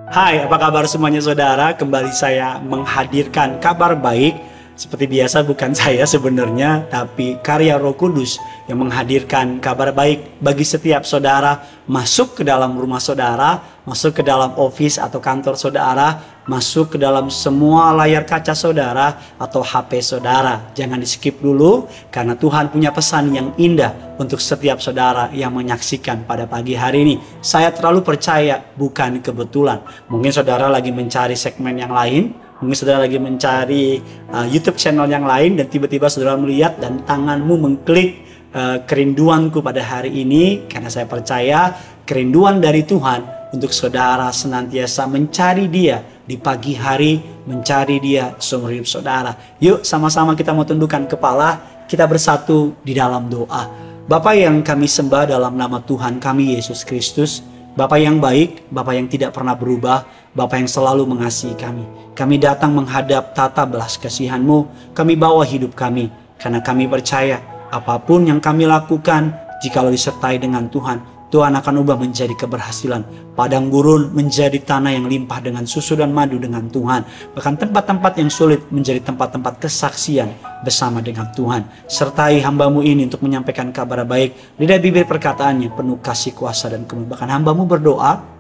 Hai, apa kabar semuanya saudara? Kembali saya menghadirkan kabar baik. Seperti biasa bukan saya sebenarnya, tapi karya Roh Kudus yang menghadirkan kabar baik bagi setiap saudara. Masuk ke dalam rumah saudara, masuk ke dalam office atau kantor saudara, masuk ke dalam semua layar kaca saudara atau HP saudara. Jangan di skip dulu, karena Tuhan punya pesan yang indah untuk setiap saudara yang menyaksikan pada pagi hari ini. Saya terlalu percaya bukan kebetulan. Mungkin saudara lagi mencari segmen yang lain, mungkin saudara lagi mencari YouTube channel yang lain, dan tiba-tiba saudara melihat dan tanganmu mengklik kerinduanku pada hari ini. Karena saya percaya kerinduan dari Tuhan untuk saudara senantiasa mencari Dia di pagi hari, mencari Dia seumur hidup saudara. Yuk sama-sama kita mau tundukkan kepala, kita bersatu di dalam doa. Bapa yang kami sembah dalam nama Tuhan kami Yesus Kristus, Bapa yang baik, Bapa yang tidak pernah berubah, Bapa yang selalu mengasihi kami. Kami datang menghadap tata belas kasihan-Mu, kami bawa hidup kami, karena kami percaya apapun yang kami lakukan, jikalau disertai dengan Tuhan, Tuhan akan ubah menjadi keberhasilan. Padang gurun menjadi tanah yang limpah dengan susu dan madu dengan Tuhan. Bahkan tempat-tempat yang sulit menjadi tempat-tempat kesaksian bersama dengan Tuhan. Sertai hamba-Mu ini untuk menyampaikan kabar baik. Lidah bibir perkataannya penuh kasih, kuasa, dan kemuliaan. Bahkan hamba-Mu berdoa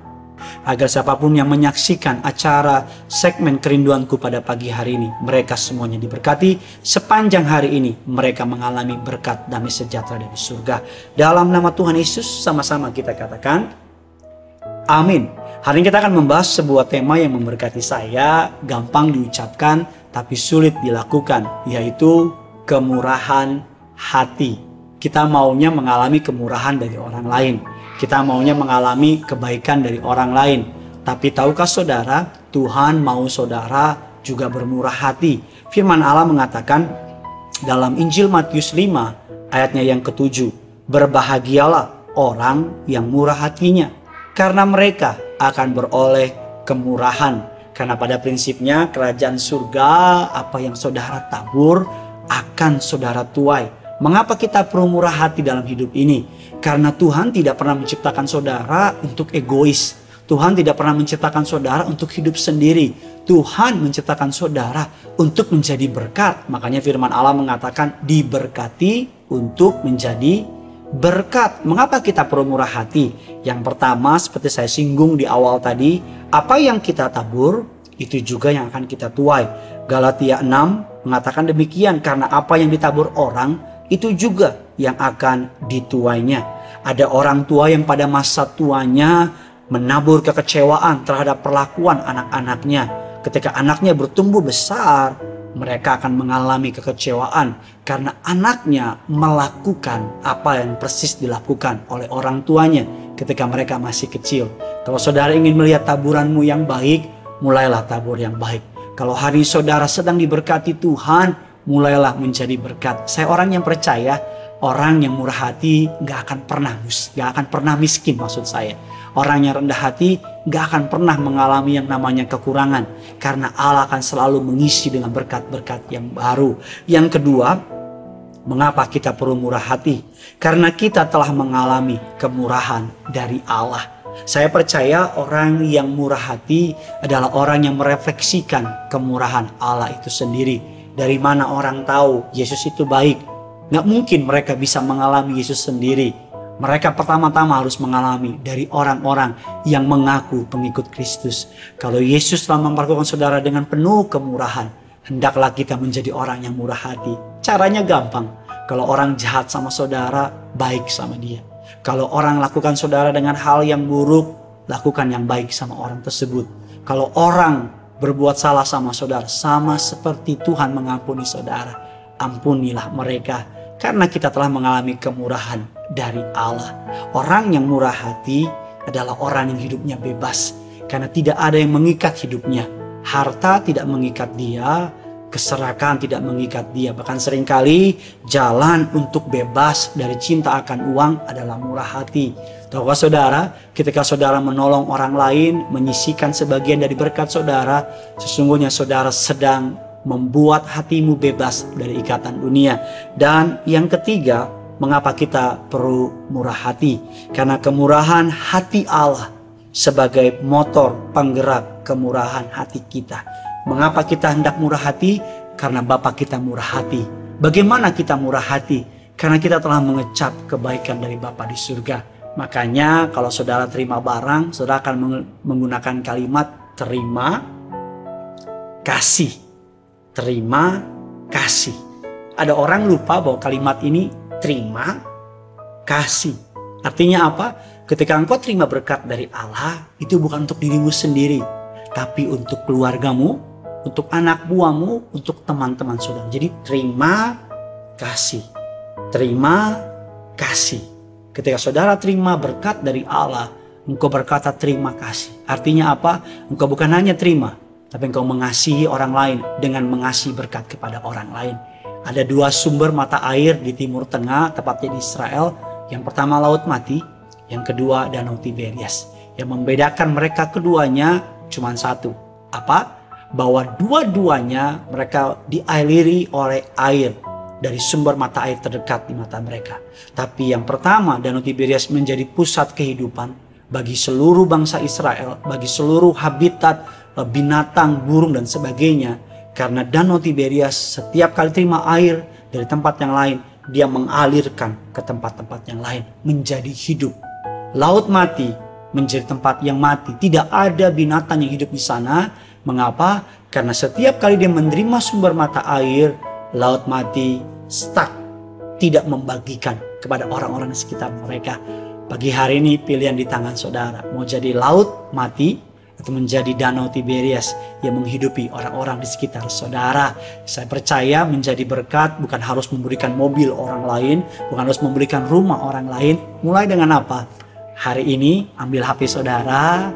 agar siapapun yang menyaksikan acara segmen kerinduanku pada pagi hari ini, mereka semuanya diberkati. Sepanjang hari ini mereka mengalami berkat damai sejahtera dari surga. Dalam nama Tuhan Yesus sama-sama kita katakan amin. Hari ini kita akan membahas sebuah tema yang memberkati saya, gampang diucapkan tapi sulit dilakukan, yaitu kemurahan hati. Kita maunya mengalami kemurahan dari orang lain, kita maunya mengalami kebaikan dari orang lain. Tapi tahukah saudara, Tuhan mau saudara juga bermurah hati. Firman Allah mengatakan dalam Injil Matius 5 ayatnya yang ke-7, berbahagialah orang yang murah hatinya, karena mereka akan beroleh kemurahan. Karena pada prinsipnya kerajaan surga, apa yang saudara tabur akan saudara tuai. Mengapa kita perlu murah hati dalam hidup ini? Karena Tuhan tidak pernah menciptakan saudara untuk egois. Tuhan tidak pernah menciptakan saudara untuk hidup sendiri. Tuhan menciptakan saudara untuk menjadi berkat. Makanya firman Allah mengatakan diberkati untuk menjadi berkat. Mengapa kita perlu murah hati? Yang pertama, seperti saya singgung di awal tadi, apa yang kita tabur itu juga yang akan kita tuai. Galatia 6 mengatakan demikian, karena apa yang ditabur orang itu juga yang akan dituainya. Ada orang tua yang pada masa tuanya menabur kekecewaan terhadap perlakuan anak-anaknya. Ketika anaknya bertumbuh besar, mereka akan mengalami kekecewaan karena anaknya melakukan apa yang persis dilakukan oleh orang tuanya ketika mereka masih kecil. Kalau saudara ingin melihat taburanmu yang baik, mulailah tabur yang baik. Kalau hari saudara sedang diberkati Tuhan, mulailah menjadi berkat. Saya orang yang percaya orang yang murah hati gak akan pernah miskin maksud saya. Orang yang rendah hati gak akan pernah mengalami yang namanya kekurangan, karena Allah akan selalu mengisi dengan berkat-berkat yang baru. Yang kedua, mengapa kita perlu murah hati? Karena kita telah mengalami kemurahan dari Allah. Saya percaya orang yang murah hati adalah orang yang merefleksikan kemurahan Allah itu sendiri. Dari mana orang tahu Yesus itu baik? Nggak mungkin mereka bisa mengalami Yesus sendiri. Mereka pertama-tama harus mengalami dari orang-orang yang mengaku pengikut Kristus. Kalau Yesus telah memperlakukan saudara dengan penuh kemurahan, hendaklah kita menjadi orang yang murah hati. Caranya gampang. Kalau orang jahat sama saudara, baik sama dia. Kalau orang lakukan saudara dengan hal yang buruk, lakukan yang baik sama orang tersebut. Kalau orang berbuat salah sama saudara, sama seperti Tuhan mengampuni saudara, ampunilah mereka, karena kita telah mengalami kemurahan dari Allah. Orang yang murah hati adalah orang yang hidupnya bebas, karena tidak ada yang mengikat hidupnya. Harta tidak mengikat dia, keserakan tidak mengikat dia. Bahkan seringkali jalan untuk bebas dari cinta akan uang adalah murah hati. Tahukah saudara, ketika saudara menolong orang lain, menyisihkan sebagian dari berkat saudara, sesungguhnya saudara sedang membuat hatimu bebas dari ikatan dunia. Dan yang ketiga, mengapa kita perlu murah hati? Karena kemurahan hati Allah sebagai motor penggerak kemurahan hati kita. Mengapa kita hendak murah hati? Karena Bapa kita murah hati. Bagaimana kita murah hati? Karena kita telah mengecap kebaikan dari Bapa di surga. Makanya kalau saudara terima barang, saudara akan menggunakan kalimat terima kasih. Terima kasih. Ada orang lupa bahwa kalimat ini terima kasih. Artinya apa? Ketika engkau terima berkat dari Allah, itu bukan untuk dirimu sendiri, tapi untuk keluargamu, untuk anak buahmu, untuk teman-teman saudara. Jadi terima kasih. Terima kasih. Ketika saudara terima berkat dari Allah, engkau berkata terima kasih. Artinya apa? Engkau bukan hanya terima, tapi engkau mengasihi orang lain dengan mengasihi berkat kepada orang lain. Ada dua sumber mata air di Timur Tengah, tepatnya di Israel. Yang pertama Laut Mati, yang kedua Danau Tiberias. Yang membedakan mereka keduanya cuma satu. Apa? Bahwa dua-duanya mereka dialiri oleh air dari sumber mata air terdekat di mata mereka. Tapi yang pertama, Danau Tiberias menjadi pusat kehidupan bagi seluruh bangsa Israel, bagi seluruh habitat binatang, burung dan sebagainya. Karena Danau Tiberias setiap kali terima air dari tempat yang lain, dia mengalirkan ke tempat-tempat yang lain, menjadi hidup. Laut Mati menjadi tempat yang mati, tidak ada binatang yang hidup di sana. Mengapa? Karena setiap kali dia menerima sumber mata air, Laut Mati stuck, tidak membagikan kepada orang-orang di sekitar mereka. Pagi hari ini pilihan di tangan saudara, mau jadi Laut Mati atau menjadi Danau Tiberias yang menghidupi orang-orang di sekitar saudara. Saya percaya menjadi berkat bukan harus memberikan mobil orang lain, bukan harus memberikan rumah orang lain. Mulai dengan apa? Hari ini ambil HP saudara,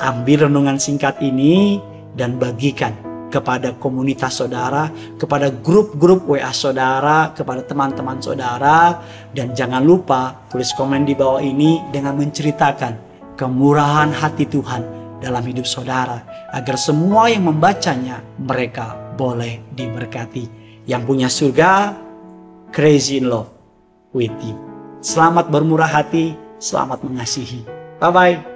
ambil renungan singkat ini dan bagikan kepada komunitas saudara, kepada grup-grup WA saudara, kepada teman-teman saudara. Dan jangan lupa tulis komen di bawah ini dengan menceritakan kemurahan hati Tuhan dalam hidup saudara, agar semua yang membacanya mereka boleh diberkati. Yang punya surga, crazy in love with you. Selamat bermurah hati, selamat mengasihi. Bye-bye.